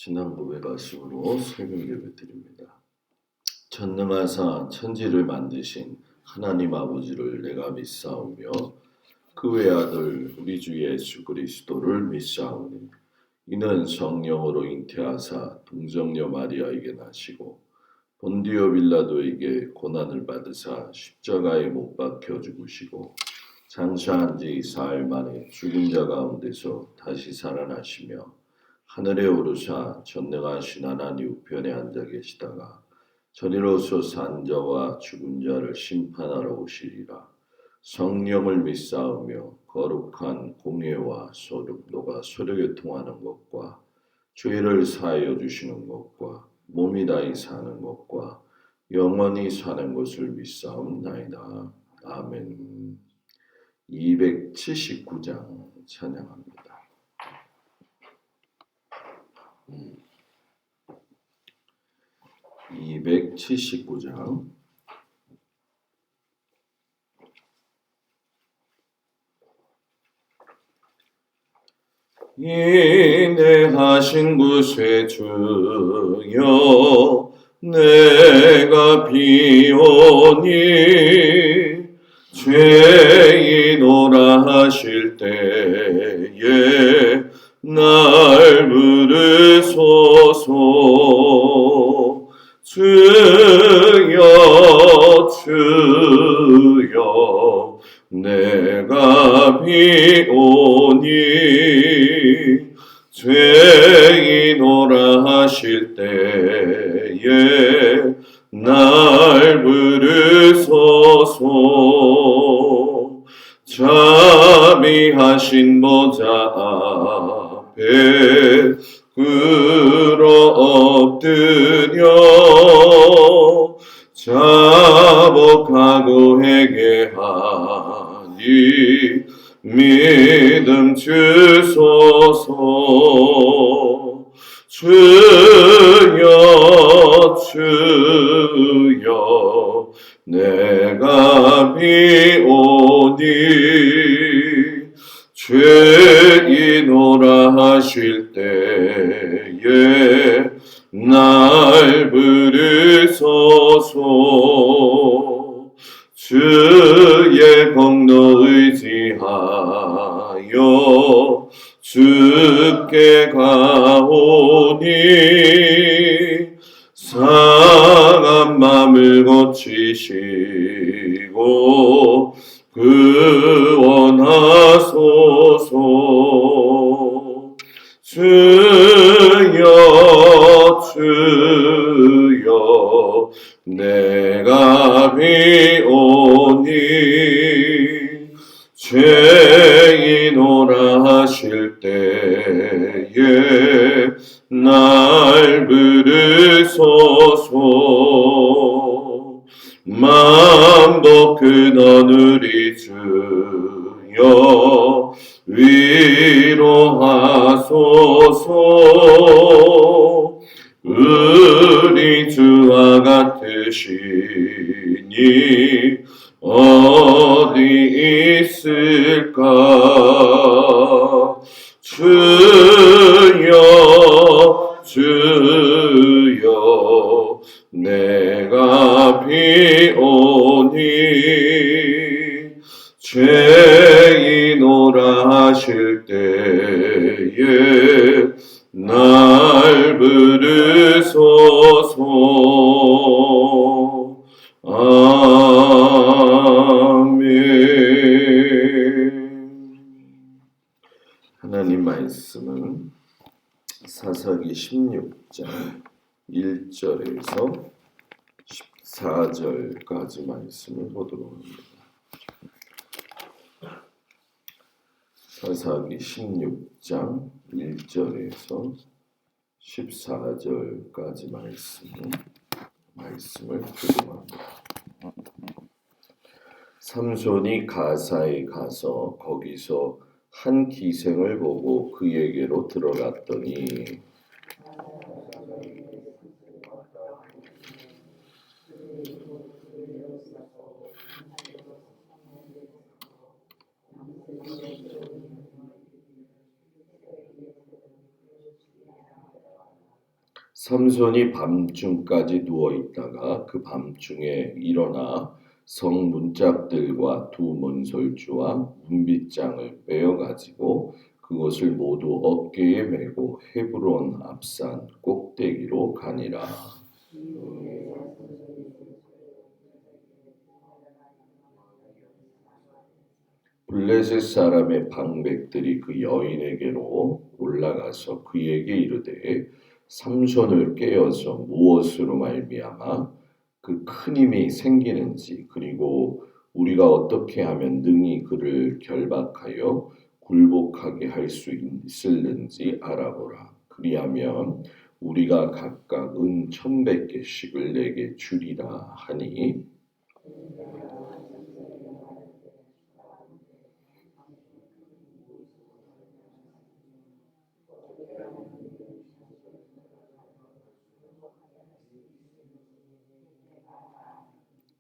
신앙고백 말씀으로 새벽 예배 드립니다. 전능하사 천지를 만드신 하나님 아버지를 내가 믿사오며 그 외아들 우리 주 예수 그리스도를 믿사오니 이는 성령으로 잉태하사 동정녀 마리아에게 나시고 본디오 빌라도에게 고난을 받으사 십자가에 못 박혀 죽으시고 장사한 지 4일 만에 죽은 자 가운데서 다시 살아나시며 하늘에 오르사 전능하신 하나님 우편에 앉아 계시다가 저리로서 산 자와 죽은 자를 심판하러 오시리라. 성령을 믿사오며 거룩한 공예와 소득도가 소득에 통하는 것과 죄를 사하여 주시는 것과 몸이 다히 사는 것과 영원히 사는 것을 믿사옵나이다. 아멘. 279장 찬양합니다. 279장 인내하신 곳에 주여 내가 비오니 죄인오라 하실 때에 날 부르소서. 주여 주여 내가 비오니 죄인오라 하실 때에 날 부르소서. 자비하신 보좌 앞에 끌어 엎드려 자복하고 회개하니 믿음 주소서. 주여 주여 내가 비오니 죄인오라 하실 때에 날 부르소서. 주의 공로 의지하여 주께 가오니 상한 맘을 고치시고 구원하소서. 주여 주여 내가 비오니 죄인오라 하실 때에 날 부르소서. 만복 근원우리 주여 위로하소서. 우리 주와 같으시니 어디 있을까. 주여 주여 내가 비오니 죄인오라 하실 때에 날 부르소서. 아멘. 하나님 말씀은 사사기 16장 1절에서 14절까지 말씀을 보도록 합니다. 사사기 16장 1절에서 14절까지 말씀을 보도록 합니다. 삼손이 가사에 가서 거기서 한 기생을 보고 그에게로 들어갔더니 삼손이 밤중까지 누워 있다가 그 밤중에 일어나 성 문짝들과 두 문설주와 문빗장을 빼어 가지고 그것을 모두 어깨에 메고 헤브론 앞산 꼭대기로 가니라. 블레셋 사람의 방백들이 그 여인에게로 올라가서 그에게 이르되 삼손을 깨어서 무엇으로 말미암아 그 큰 힘이 생기는지 그리고 우리가 어떻게 하면 능히 그를 결박하여 굴복하게 할 수 있을는지 알아보라. 그리하면 우리가 각각 은 1,100개씩을 내게 주리라 하니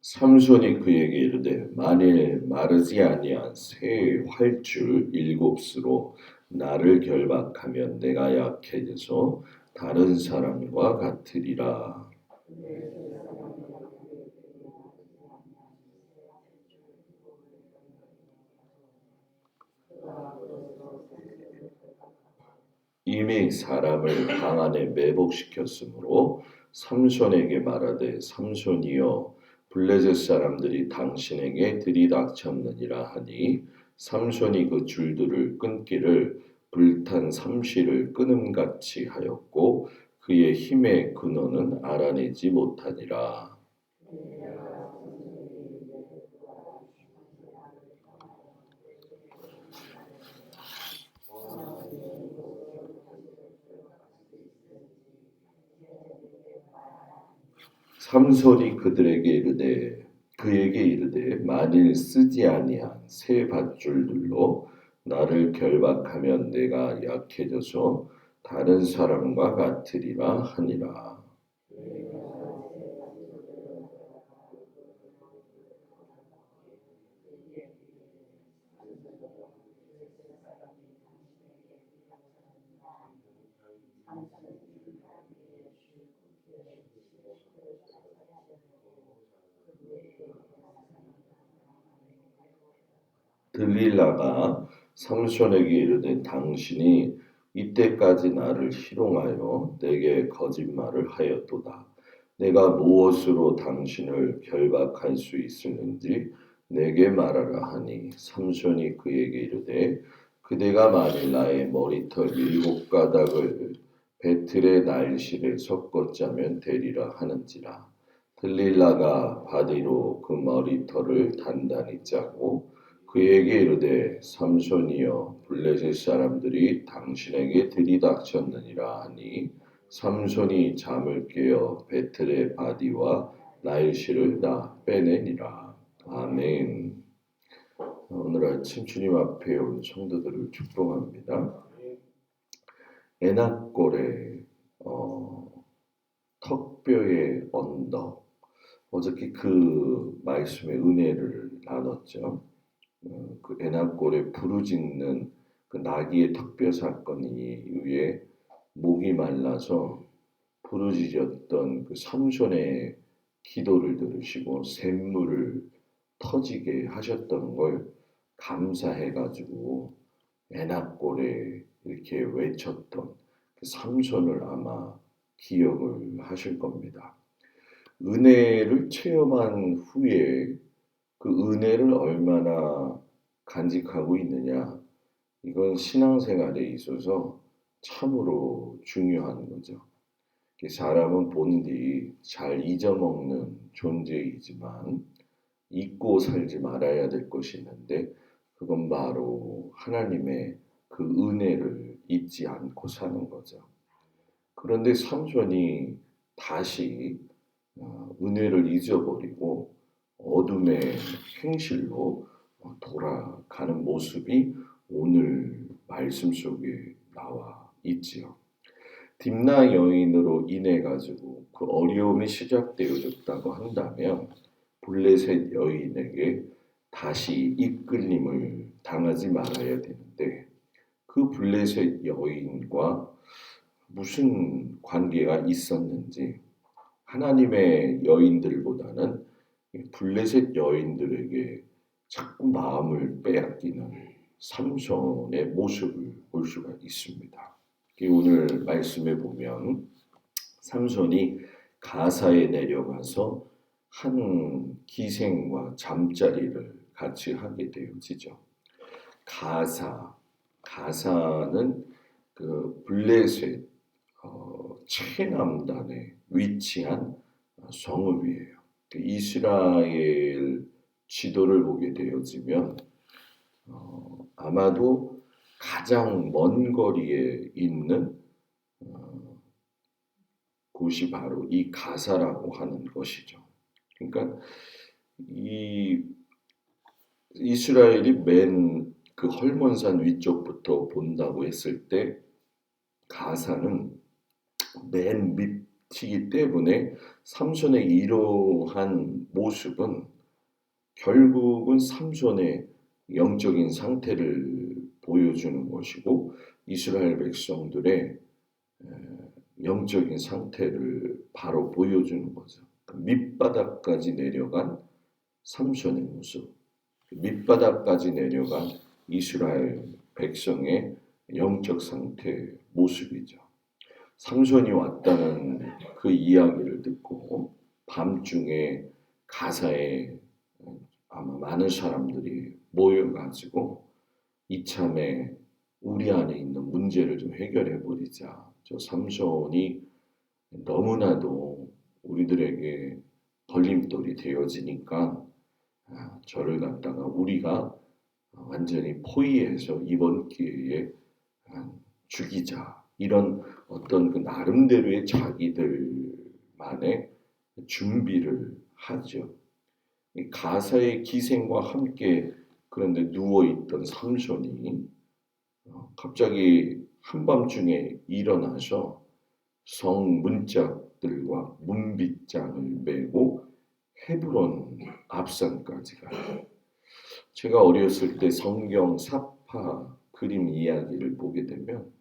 삼손이 그에게 이르되 만일 마르지 아니한 새 활줄 7수로 나를 결박하면 내가 약해져서 다른 사람과 같으리라. 이미 사람을 방 안에 매복시켰으므로 삼손에게 말하되 삼손이여 블레셋 사람들이 당신에게 들이닥쳤느니라 하니 삼손이 그 줄들을 끊기를 불탄 삼시를 끊음같이 하였고 그의 힘의 근원은 알아내지 못하니라. 삼손이 그에게 이르되 만일 쓰지 아니한 새 밧줄들로 나를 결박하면 내가 약해져서 다른 사람과 같으리라 하니라. 들릴라가 삼손에게 이르되 당신이 이때까지 나를 희롱하여 내게 거짓말을 하였도다. 내가 무엇으로 당신을 결박할 수 있을는지 내게 말하라 하니 삼손이 그에게 이르되 그대가 만일 나의 머리털 7가닥을 배틀의 날실에 섞어 짜면 되리라 하는지라. 들릴라가 바디로 그 머리털을 단단히 짜고 그에게 이르되 삼손이여 블레셋 사람들이 당신에게 들이닥쳤느니라 하니 삼손이 잠을 깨어 베틀의 바디와 나일실을 다 빼내니라. 아멘. 오늘 아침 주님 앞에 온 성도들을 축복합니다. 에낙골의 턱뼈의 언덕 어저께 그 말씀의 은혜를 나눴죠. 그 에낙골에 부르짖는 그 나귀의 턱뼈 사건 이후에 목이 말라서 부르짖었던 그 삼손의 기도를 들으시고 샘물을 터지게 하셨던 걸 감사해가지고 에낙골에 이렇게 외쳤던 그 삼손을 아마 기억을 하실 겁니다. 은혜를 체험한 후에 그 은혜를 얼마나 간직하고 있느냐, 이건 신앙생활에 있어서 참으로 중요한 거죠. 사람은 본디 잘 잊어먹는 존재이지만 잊고 살지 말아야 될 것이 있는데 그건 바로 하나님의 그 은혜를 잊지 않고 사는 거죠. 그런데 삼손이 다시 은혜를 잊어버리고 어둠의 행실로 돌아가는 모습이 오늘 말씀 속에 나와 있지요. 딥나 여인으로 인해 가지고 그 어려움이 시작되어졌다고 한다면 블레셋 여인에게 다시 이끌림을 당하지 말아야 되는데 그 블레셋 여인과 무슨 관계가 있었는지 하나님의 여인들보다는 블레셋 여인들에게 자꾸 마음을 빼앗기는 삼손의 모습을 볼 수가 있습니다. 오늘 말씀에 보면 삼손이 가사에 내려가서 한 기생과 잠자리를 같이 하게 되어지죠. 가사는 그 블레셋 최남단에 위치한 성읍이에요. 이스라엘 지도를 보게 되어지면 아마도 가장 먼 거리에 있는 곳이 바로 이 가사라고 하는 것이죠. 그러니까 이 이스라엘이 맨 그 헐몬산 위쪽부터 본다고 했을 때 가사는 맨 밑이기 때문에 삼손의 이러한 모습은 결국은 삼손의 영적인 상태를 보여주는 것이고 이스라엘 백성들의 영적인 상태를 바로 보여주는 거죠. 밑바닥까지 내려간 삼손의 모습, 밑바닥까지 내려간 이스라엘 백성의 영적 상태의 모습이죠. 삼손이 왔다는 그 이야기를 듣고 밤중에 가사에 아마 많은 사람들이 모여가지고 이참에 우리 안에 있는 문제를 좀 해결해 버리자. 저 삼손이 너무나도 우리들에게 걸림돌이 되어지니까 저를 갖다가 우리가 완전히 포위해서 이번 기회에 죽이자. 이런 어떤 그 나름대로의 자기들만의 준비를 하죠. 가사의 기생과 함께 그런데 누워있던 삼손이 갑자기 한밤중에 일어나서 성 문짝들과 문빗장을 메고 헤브론 앞산까지 가요. 제가 어렸을 때 성경 사파 그림 이야기를 보게 되면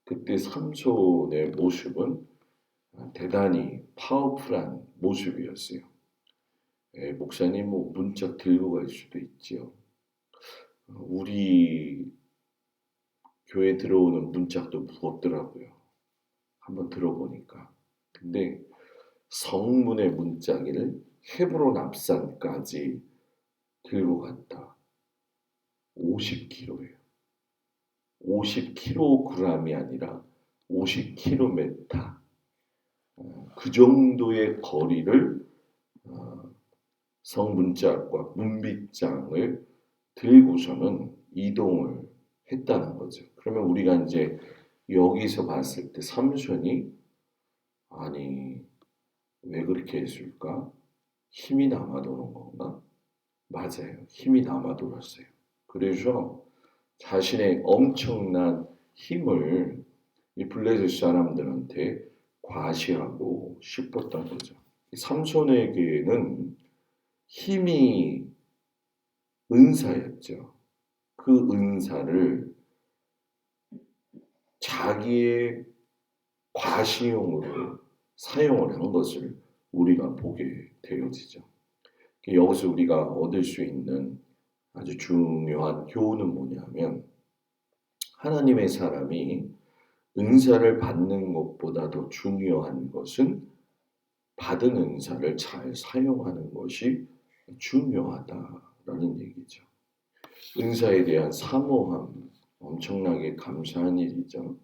그때 삼손의 모습은 대단히 파워풀한 모습이었어요. 목사님 뭐 문짝 들고 갈 수도 있지요. 우리 교회 들어오는 문짝도 무겁더라고요. 한번 들어보니까. 근데 성문의 문짝을 헤브론 앞산까지 들고 갔다. 50kg예요. 50kg이 아니라 50km. 그 정도의 거리를 성문짝과 문빗장을 들고서는 이동을 했다는 거죠. 그러면 우리가 이제 여기서 봤을 때 삼손이 아니 왜 그렇게 했을까? 힘이 남아도는 건가? 맞아요. 힘이 남아돌았어요. 그래서 자신의 엄청난 힘을 이 블레셋 사람들한테 과시하고 싶었던 거죠. 삼손에게는 힘이 은사였죠. 그 은사를 자기의 과시용으로 사용을 한 것을 우리가 보게 되어지죠. 여기서 우리가 얻을 수 있는 아주 중요한 교훈은 뭐냐면 하나님의 사람이 은사를 받는 것보다 더 중요한 것은 받은 은사를 잘 사용하는 것이 중요하다라는 얘기죠. 은사에 대한 사모함 엄청나게 감사한 일이죠.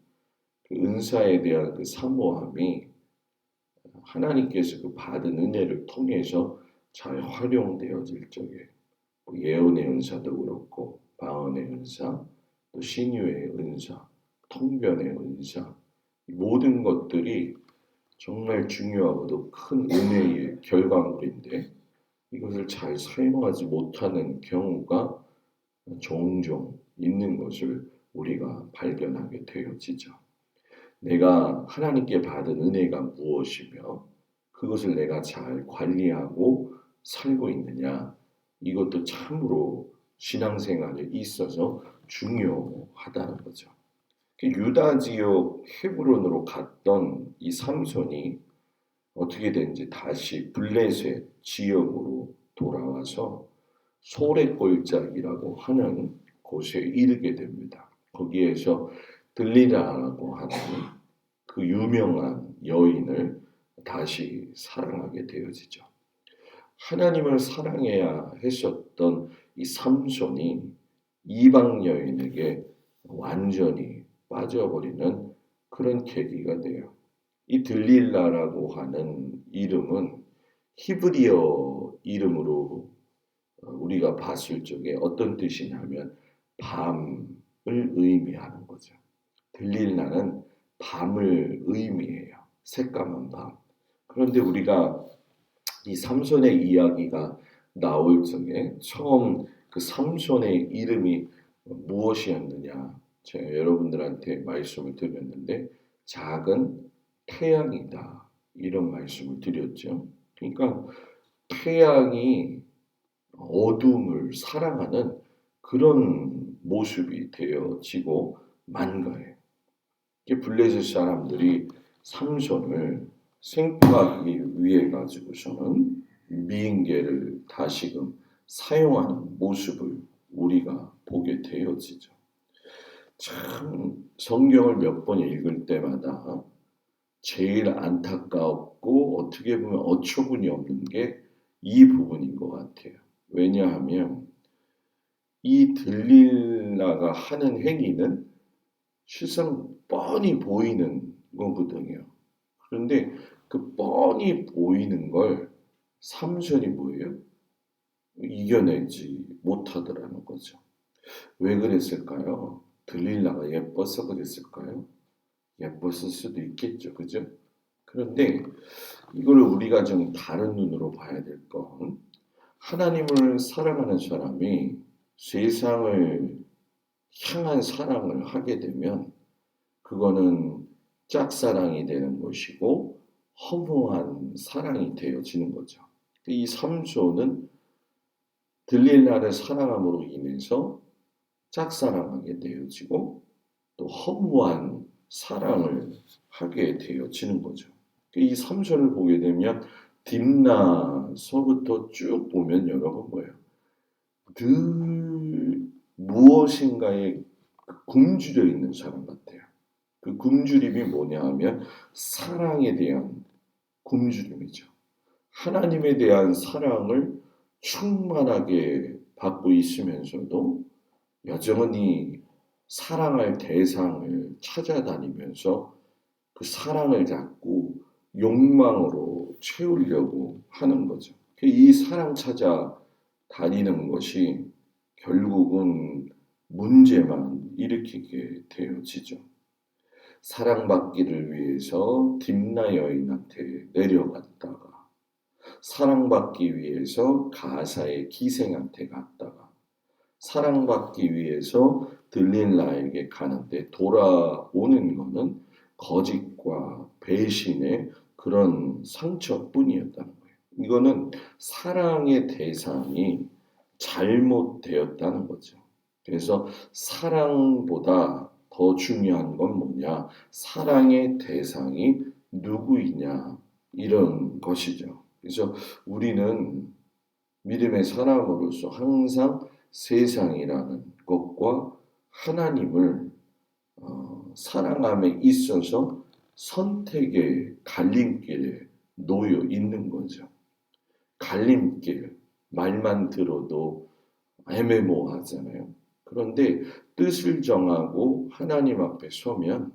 그 은사에 대한 그 사모함이 하나님께서 그 받은 은혜를 통해서 잘 활용되어질 적에 예언의 은사도 그렇고 방언의 은사, 또 신유의 은사, 통변의 은사 모든 것들이 정말 중요하고도 큰 은혜의 결과물인데 이것을 잘 사용하지 못하는 경우가 종종 있는 것을 우리가 발견하게 되어지죠. 내가 하나님께 받은 은혜가 무엇이며 그것을 내가 잘 관리하고 살고 있느냐 이것도 참으로 신앙생활에 있어서 중요하다는 거죠. 그 유다 지역 헤브론으로 갔던 이 삼손이 어떻게 된지 다시 블레셋 지역으로 돌아와서 소래골짜기라고 하는 곳에 이르게 됩니다. 거기에서 들리라라고 하는 그 유명한 여인을 다시 사랑하게 되어지죠. 하나님을 사랑해야 했었던 이 삼손이 이방 여인에게 완전히 빠져버리는 그런 계기가 돼요. 이 들릴라라고 하는 이름은 히브리어 이름으로 우리가 봤을 적에 어떤 뜻이냐면 밤을 의미하는 거죠. 들릴라는 밤을 의미해요. 새까만 밤. 그런데 우리가 이 삼손의 이야기가 나올 적에 처음 그 삼손의 이름이 무엇이었느냐 제가 여러분들한테 말씀을 드렸는데 작은 태양이다 이런 말씀을 드렸죠. 그러니까 태양이 어둠을 사랑하는 그런 모습이 되어지고 만 거예요. 블레셋 사람들이 삼손을 생각하기 위해 가지고서는 미인계를 다시금 사용하는 모습을 우리가 보게 되어지죠. 참 성경을 몇 번 읽을 때마다 제일 안타깝고 어떻게 보면 어처구니 없는 게 이 부분인 것 같아요. 왜냐하면 이 들릴라가 하는 행위는 실상 뻔히 보이는 거거든요. 그런데 그 뻔히 보이는 걸 삼손이 뭐예요? 이겨내지 못하더라는 거죠. 왜 그랬을까요? 들릴라가 예뻐서 그랬을까요? 예뻤을 수도 있겠죠. 그죠? 그런데 이걸 우리가 좀 다른 눈으로 봐야 될 건 하나님을 사랑하는 사람이 세상을 향한 사랑을 하게 되면 그거는 짝사랑이 되는 것이고 허무한 사랑이 되어지는 거죠. 이 삼손은 들릴라를 사랑함으로 인해서 짝사랑하게 되어지고 또 허무한 사랑을 하게 되어지는 거죠. 이 삼손을 보게 되면 딥나서부터 쭉 보면 여러분 뭐예요? 늘 무엇인가에 굶주려 있는 사람 같아요. 그 굶주림이 뭐냐 하면 사랑에 대한 굶주림이죠. 하나님에 대한 사랑을 충만하게 받고 있으면서도 여전히 사랑할 대상을 찾아다니면서 그 사랑을 자꾸 욕망으로 채우려고 하는 거죠. 이 사랑 찾아 다니는 것이 결국은 문제만 일으키게 되어지죠. 사랑받기를 위해서 딥나 여인한테 내려갔다가 사랑받기 위해서 가사의 기생한테 갔다가 사랑받기 위해서 들릴라에게 가는데 돌아오는 것은 거짓과 배신의 그런 상처뿐이었다는 거예요. 이거는 사랑의 대상이 잘못되었다는 거죠. 그래서 사랑보다 더 중요한 건 뭐냐? 사랑의 대상이 누구이냐? 이런 것이죠. 그래서 우리는 믿음의 사람으로서 항상 세상이라는 것과 하나님을 사랑함에 있어서 선택의 갈림길에 놓여 있는 거죠. 갈림길, 말만 들어도 애매모호하잖아요. 그런데 뜻을 정하고 하나님 앞에 서면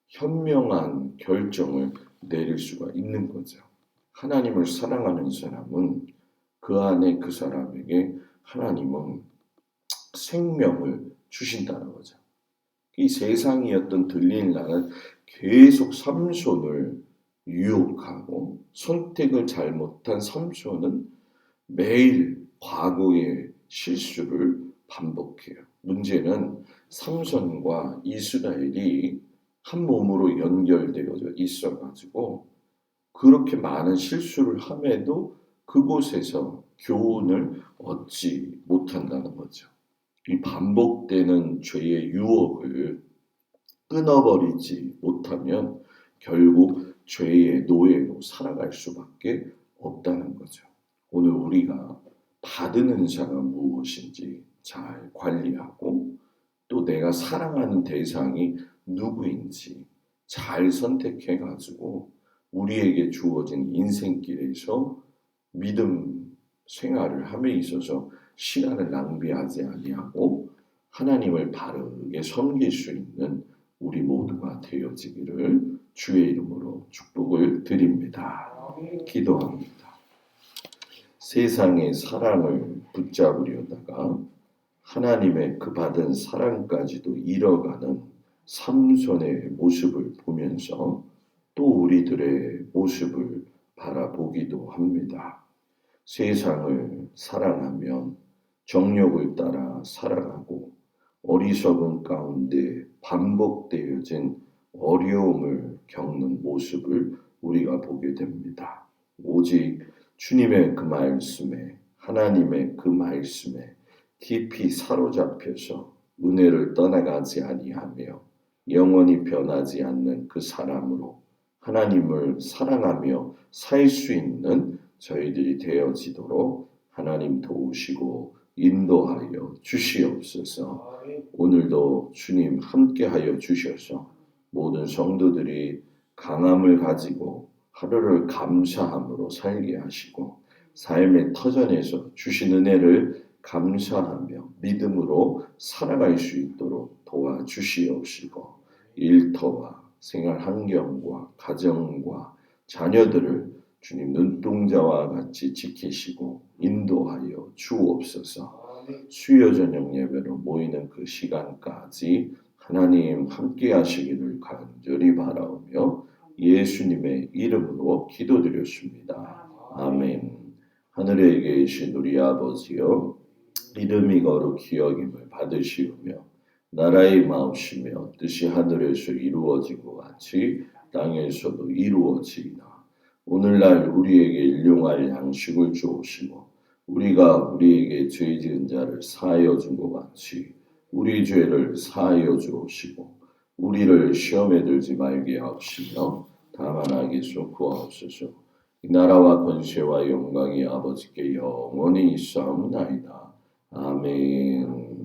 현명한 결정을 내릴 수가 있는 거죠. 하나님을 사랑하는 사람은 그 안에 그 사람에게 하나님은 생명을 주신다는 거죠. 이 세상이었던 들릴라는 계속 삼손을 유혹하고 선택을 잘못한 삼손은 매일 과거의 실수를 반복해요. 문제는 삼손과 이스라엘이 한 몸으로 연결되어 있어가지고 그렇게 많은 실수를 함에도 그곳에서 교훈을 얻지 못한다는 거죠. 이 반복되는 죄의 유혹을 끊어버리지 못하면 결국 죄의 노예로 살아갈 수밖에 없다는 거죠. 오늘 우리가 받은 은사가 무엇인지 잘 관리하고 또 내가 사랑하는 대상이 누구인지 잘 선택해가지고 우리에게 주어진 인생길에서 믿음 생활을 함에 있어서 시간을 낭비하지 아니하고 하나님을 바르게 섬길 수 있는 우리 모두가 되어지기를 주의 이름으로 축복을 드립니다. 기도합니다. 세상의 사랑을 붙잡으려다가 하나님의 그 받은 사랑까지도 잃어가는 삼손의 모습을 보면서 또 우리들의 모습을 바라보기도 합니다. 세상을 사랑하면 정욕을 따라 살아가고 어리석은 가운데 반복되어진 어려움을 겪는 모습을 우리가 보게 됩니다. 오직 주님의 그 말씀에 하나님의 그 말씀에 깊이 사로잡혀서 은혜를 떠나가지 아니하며 영원히 변하지 않는 그 사람으로 하나님을 사랑하며 살 수 있는 저희들이 되어지도록 하나님 도우시고 인도하여 주시옵소서. 오늘도 주님 함께하여 주셔서 모든 성도들이 강함을 가지고 하루를 감사함으로 살게 하시고 삶의 터전에서 주신 은혜를 감사하며 믿음으로 살아갈 수 있도록 도와주시옵시고 일터와 생활 환경과 가정과 자녀들을 주님 눈동자와 같이 지키시고 인도하여 주옵소서. 수요 저녁 예배로 모이는 그 시간까지 하나님 함께 하시기를 간절히 바라오며 예수님의 이름으로 기도드렸습니다. 아멘. 하늘에 계신 우리 아버지여 이름이 거룩히 여김을 받으시오며 나라의 마옵시며 뜻이 하늘에서 이루어지고 같이 땅에서도 이루어지이다. 오늘날 우리에게 일용할 양식을 주옵시고 우리가 우리에게 죄 지은 자를 사하여 준 것 같이 우리 죄를 사하여 주옵시고 우리를 시험에 들지 말게 하옵시며 다만 악에서 구하옵소서. 이 나라와 권세와 영광이 아버지께 영원히 있사옵나이다. 아멘.